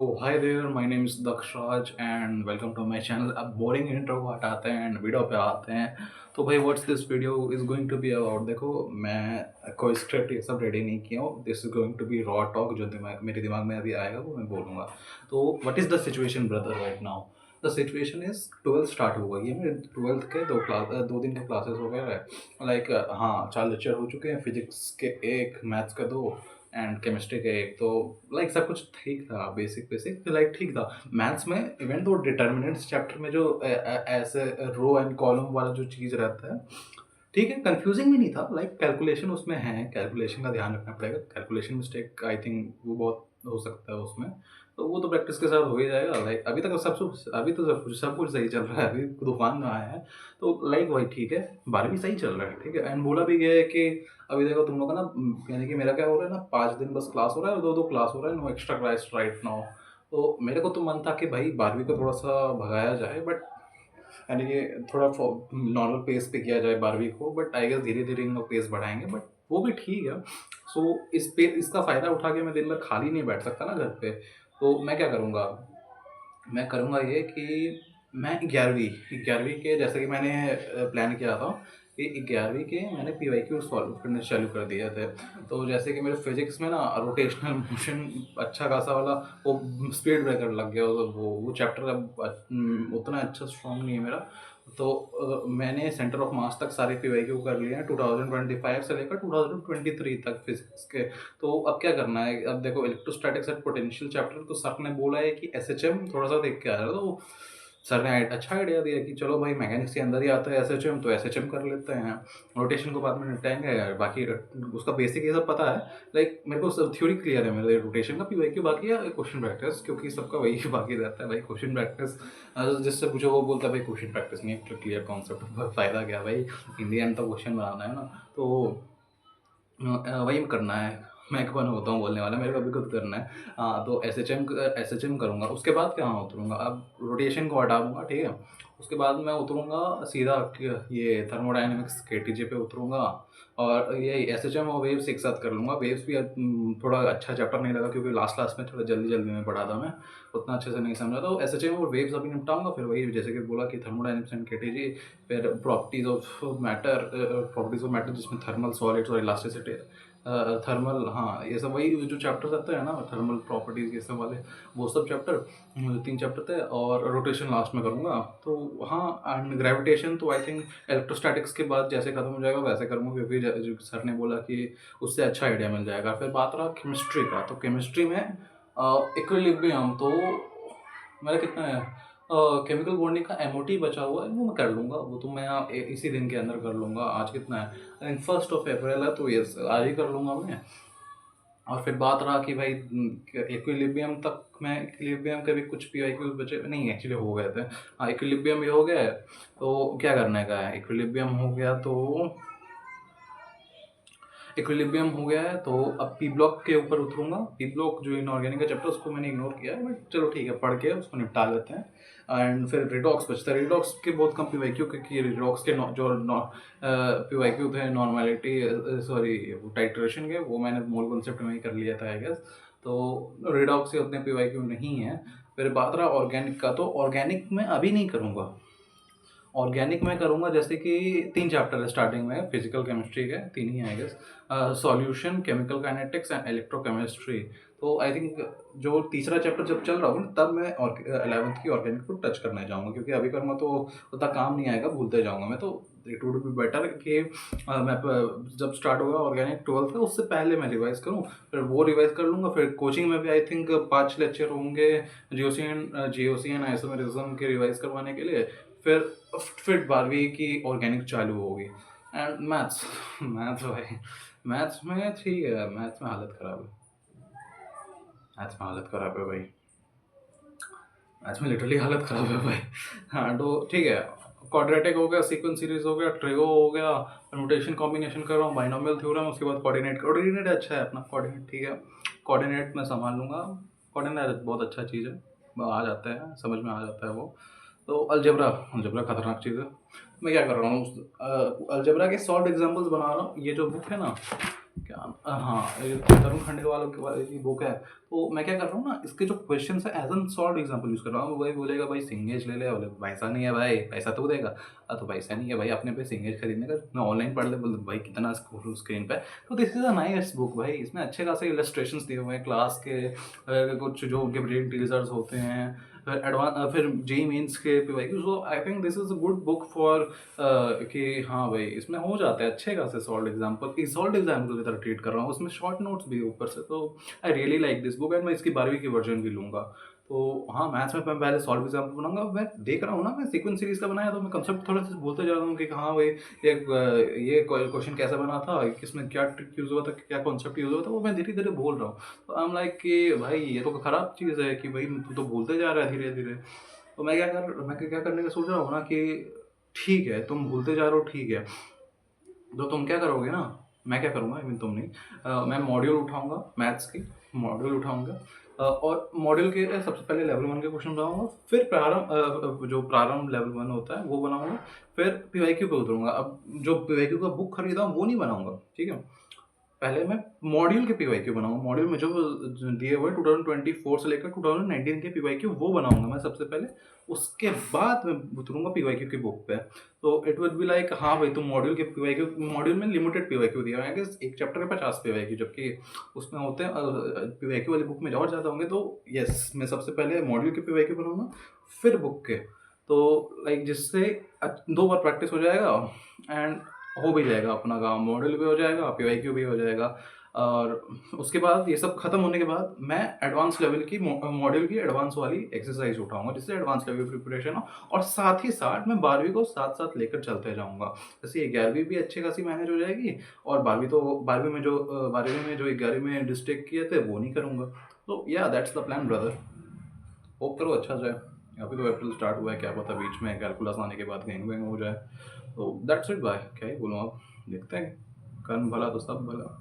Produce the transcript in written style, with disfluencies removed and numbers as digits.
Oh, hi there. My name is Daksh Raj and welcome to my channel. अब boring intro को हटाते हैं and video पे आते हैं। तो भाई what's this video is going to be about. देखो, मैं कोई स्क्रिप्ट ये सब रेडी नहीं किया हूँ। This is going to be raw talk, जो मेरे दिमाग में अभी आएगा वो मैं बोलूँगा। तो what is the situation brother right now? The situation is 12th start हो गई है। मेरे 12th के दो दिन के क्लासेस हो गए हैं। लाइक हाँ, 4 लेक्चर हो चुके हैं, फिजिक्स के एक, मैथ्स का दो एंड केमिस्ट्री का एक। तो लाइक सब कुछ ठीक था, बेसिक बेसिक लाइक ठीक था। मैथ्स में इवन तो डिटर्मिनेंट्स चैप्टर में जो ऐसे रो एंड कॉलम वाला जो चीज़ रहता है, ठीक है, कंफ्यूजिंग भी नहीं था। लाइक कैलकुलेशन उसमें है, कैलकुलेशन का ध्यान रखना पड़ेगा। कैलकुलेशन मिस्टेक आई थिंक वो बहुत हो सकता है उसमें। तो वो तो प्रैक्टिस के साथ हो ही जाएगा। लाइक अभी तो सब कुछ सही चल रहा है। अभी तूफान में आया है तो लाइक वही ठीक है। 12वीं सही चल रहा है, ठीक है। एंड बोला भी गया है कि अभी देखो तुम लोग का ना, यानी कि मेरा क्या हो रहा है ना, 5 दिन बस क्लास हो रहा है और 2-2 क्लास हो रहा है, no extra class right now. तो मेरे को तो मन था कि भाई 12वीं को थोड़ा सा भगाया जाए, बट यानी कि थोड़ा नॉर्मल पेस पे किया जाए 12वीं को। बट आई गेस धीरे धीरे इन लोग पेस बढ़ाएंगे, बट वो भी ठीक है। सो इसका फ़ायदा उठा के मैं दिन भर खाली नहीं बैठ सकता ना घर पे। तो मैं क्या करूँगा, मैं करूँगा ये कि मैं 11वीं के, जैसे कि मैंने प्लान किया था कि 11वीं के मैंने पीवाईक्यू सॉल्व करने चालू कर दिए थे। तो जैसे कि मेरे फिजिक्स में ना रोटेशनल मोशन अच्छा खासा वाला वो स्पीड ब्रेकर लग गया। वो चैप्टर अब उतना अच्छा स्ट्रॉन्ग नहीं है मेरा। तो मैंने सेंटर ऑफ मास तक सारे पीवाईक्यू कर लिए हैं 2025 से लेकर 2023 तक फिजिक्स के। तो अब क्या करना है, अब देखो इलेक्ट्रोस्टैटिक्स एंड पोटेंशियल चैप्टर तो सर ने बोला है कि एसएचएम थोड़ा सा देख के आ रहा है। तो सर ने अच्छा आइडिया दिया कि चलो भाई मैकेनिक्स के अंदर ही आता है एसएचएम, तो एसएचएम कर लेते हैं। रोटेशन को बाद में निपटाएंगे यार, बाकी उसका बेसिक ये सब पता है। लाइक मेरे को सब थ्योरी क्लियर है मेरे रोटेशन का, पीवाईक्यू बाकी है क्वेश्चन प्रैक्टिस, क्योंकि सबका वही बाकी रहता है भाई, क्वेश्चन प्रैक्टिस। जिससे पूछो वो बोलता है भाई क्वेश्चन प्रैक्टिस नहीं है, क्लियर कॉन्सेप्ट, फायदा क्या भाई, इंडियन तो क्वेश्चन बनाना है ना। तो वही करना है। मैं कौन होता हूँ बोलने वाला, मेरे को अभी खुद करना है। हाँ, तो एसएचएम करूँगा। उसके बाद कहाँ उतरूँगा, अब रोटेशन को हटा दूँगा, ठीक है। उसके बाद मैं उतरूँगा सीधा ये थर्मोडायनेमिक्स केटीजे पे उतरूँगा। और ये एसएचएम और वेव्स एक साथ कर लूँगा। वेव्स भी थोड़ा अच्छा चैप्टर नहीं लगा, क्योंकि लास्ट में थोड़ा जल्दी जल्दी में पढ़ा था मैं, उतना अच्छे से नहीं समझा। तो एसएचएम और वेव्स अभी निपटाऊँगा, फिर वही जैसे कि बोला कि थर्मोडायनेमिक्स एंड केटीजे, फिर प्रॉपर्टीज ऑफ मैटर जिसमें थर्मल, सॉलिड्स और इलास्टिसिटी, थर्मल, हाँ ये सब वही जो चैप्टर्स आते हैं ना, थर्मल प्रॉपर्टीज ये सब वाले, वो सब चैप्टर, 3 चैप्टर थे। और रोटेशन लास्ट में करूँगा। तो हाँ, एंड ग्रेविटेशन तो आई थिंक इलेक्ट्रोस्टैटिक्स के बाद जैसे खत्म हो जाएगा वैसे करूँगा, क्योंकि जो सर ने बोला कि उससे अच्छा आइडिया मिल जाएगा। फिर बात रहा केमिस्ट्री का, तो केमिस्ट्री में इक्विलिब्रियम तो मेरा कितना है, केमिकल बॉन्डिंग का एमओटी बचा हुआ है, वो मैं कर लूँगा। वो तो मैं इसी दिन के अंदर कर लूँगा। आज कितना है, आई थिंक 1 अप्रैल है, तो यस आज ही कर लूँगा मैं। और फिर बात रहा कि भाई इक्विलिब्रियम तक, मैं इक्विलिब्रियम के भी कुछ पीवाईक्यूज बचे नहीं, एक्चुअली हो गए थे। हाँ, इक्विलिब्रियम भी हो गया है। तो क्या करने का है, इक्विलिब्रियम हो गया तो इक्विलिब्रियम हो गया है, तो अब पी ब्लॉक के ऊपर उतरूंगा। पी ब्लॉक जो इनऑर्गेनिक का चैप्टर, उसको मैंने इग्नोर किया है, बट चलो ठीक है, पढ़ के उसको निपटा लेते हैं। एंड फिर रिडॉक्स बचता है। रिडॉक्स के बहुत कम पीवाईक्यू, क्योंकि रिडॉक्स के जो पीवाईक्यू थे नॉर्मेलिटी, सॉरी टाइट्रेशन के, वो मैंने मोल कॉन्सेप्ट में ही कर लिया था आई गेस। तो रिडॉक्स के उतने पीवाईक्यू नहीं है। फिर बात रहा ऑर्गेनिक का, तो ऑर्गेनिक में अभी नहीं करूँगा। ऑर्गेनिक में करूँगा, जैसे कि 3 चैप्टर है स्टार्टिंग में फिजिकल केमिस्ट्री के, 3 ही है I guess. Solution, chemical kinetics and electrochemistry. तो आई थिंक जो तीसरा चैप्टर जब चल रहा होगा ना, तब मैं 11th की ऑर्गेनिक को टच करने जाऊँगा, क्योंकि अभी करूँगा तो उतना काम नहीं आएगा, भूलते जाऊँगा मैं। तो इट वुड बी बेटर कि मैं जब स्टार्ट होगा ऑर्गेनिक 12th का, उससे पहले मैं रिवाइज करूँ। फिर वो रिवाइज कर लूँगा। फिर कोचिंग में भी आई थिंक 5 लेक्चर होंगे जीओसी एंड आइसोमेरिज्म के रिवाइज करवाने के लिए। फिर 12वीं की ऑर्गेनिक चालू होगी। एंड मैथ्स, मैथ्स भाई, मैथ्स में ठीक है, मैथ्स में हालत ख़राब है। मैथ्स में हालत ख़राब है भाई, मैथ्स में लिटरली हालत ख़राब है भाई। हाँ, तो ठीक है। क्वाड्रेटिक हो गया, सीक्वेंस सीरीज हो गया, ट्रिगो हो गया, परम्यूटेशन कॉम्बिनेशन कर रहा हूँ, बाइनोमियल थ्योरम, उसके बाद कोऑर्डिनेट। कोऑर्डिनेट अच्छा है अपना, कोऑर्डिनेट ठीक है। कोऑर्डिनेट मैं संभाल लूँगा। कोऑर्डिनेट बहुत अच्छा चीज़ है, आ जाता है, समझ में आ जाता है वो। तो अलजेब्रा, अलजेब्रा खतरनाक चीज़ है। मैं क्या कर रहा हूँ, अलजेब्रा के सॉल्व एग्जांपल्स बना रहा हूँ। ये जो बुक है ना, क्या हाँ, ये तरुण खंडेलवाल की बुक है। तो मैं क्या कर रहा हूँ ना, इसके जो क्वेश्चंस है as an solve example use कर रहा हूँ। वही बोलेगा भाई सिंगेज ले ले, बोले पैसा नहीं है भाई, पैसा तू देगा? तो पैसा नहीं है भाई अपने पे सिंगेज खरीदने का, मैं ऑनलाइन पढ़ ले, बोले भाई कितना स्क्रीन पे। तो this is a nice book भाई, इसमें अच्छे खासे इलस्ट्रेशंस दिए हुए हैं क्लास के, कुछ जो उनके ब्रेन टीजर्स होते हैं, फिर जेईई मेंस के PYQ. So I think this is a good book for कि हाँ भाई इसमें हो जाता है अच्छे खासे सॉल्व एग्जाम्पल की तरह ट्रीट कर रहा हूँ, उसमें शॉर्ट नोट्स भी ऊपर से। तो I really like this book, and मैं इसकी 12वीं की वर्जन भी लूँगा। तो हाँ, मैथ्स में मैं पहले सॉल्व एग्जाम्पल बनाऊंगा। मैं देख रहा हूँ ना, मैं सीक्वेंस सीरीज का बनाया, तो मैं कंसेप्ट थोड़ा सा बोलते जा रहा हूँ कि हाँ भाई ये क्वेश्चन कैसे बना था, किसमें क्या ट्रिक यूज़ हुआ था, क्या कॉन्सेप्ट यूज़ हुआ था, वो मैं धीरे धीरे बोल रहा हूँ। तो आई एम लाइक कि भाई ये तो खराब चीज़ है कि भाई तू तो बोलते जा रहा है धीरे धीरे। तो मैं क्या करने का सोच रहा हूँ ना कि ठीक है तुम भूलते जा रहे हो, ठीक है, तो तुम क्या करोगे ना, मैं क्या करूँगा, इवन तुम नहीं, मैं मॉड्यूल उठाऊँगा, मैथ्स की मॉड्यूल उठाऊँगा, और मॉड्यूल के सबसे पहले लेवल 1 के क्वेश्चन बनाऊँगा, फिर जो प्रारंभ लेवल 1 होता है वो बनाऊँगा, फिर पीवाईक्यू पे उतरूँगा। अब जो पीवाईक्यू का बुक खरीदा हूँ वो नहीं बनाऊँगा, ठीक है? पहले मैं मॉड्यूल के पीवाईक्यू बनाऊँगा, मॉड्यूल में जो दिए हुए 2024 से लेकर 2019 के पीवाईक्यू वो बनाऊँगा मैं सबसे पहले, उसके बाद मैं उतरूँगा पीवाईक्यू की बुक पे। तो इट विल बी लाइक हाँ भाई तुम मॉड्यूल में लिमिटेड पीवाईक्यू दिया है, आई गेस एक चैप्टर के 50 पीवाईक्यू, जबकि उसमें होते हैं पीवाईक्यू वाली बुक में और ज़्यादा होंगे। तो यस, मैं सबसे पहले मॉड्यूल के पीवाईक्यू बनाऊँगा, फिर बुक के। तो लाइक जिससे 2 बार प्रैक्टिस हो जाएगा, एंड हो भी जाएगा अपना काम, मॉडल भी हो जाएगा, पीवाईक्यू भी हो जाएगा। और उसके बाद ये सब खत्म होने के बाद मैं एडवांस लेवल की मॉडल की एडवांस वाली एक्सरसाइज उठाऊंगा, जिससे एडवांस लेवल प्रिपरेशन हो, और साथ ही साथ मैं 12वीं को साथ साथ लेकर चलते जाऊंगा। जैसे 11वीं भी अच्छी खासी मैनेज हो जाएगी, और 12वीं में जो 11वीं में डिस्ट्रिक्ट किए थे वो नहीं करूँगा। तो या that's the plan brother, hope करो अच्छा जाए। अभी तो अप्रैल स्टार्ट हुआ है, क्या पता बीच में कैलकुलस आने के बाद कहीं वहीं हो जाए। तो दैट्स इट भाई, क्या ही बोलूँ, अब देखते हैं, कर्म भला तो सब भला।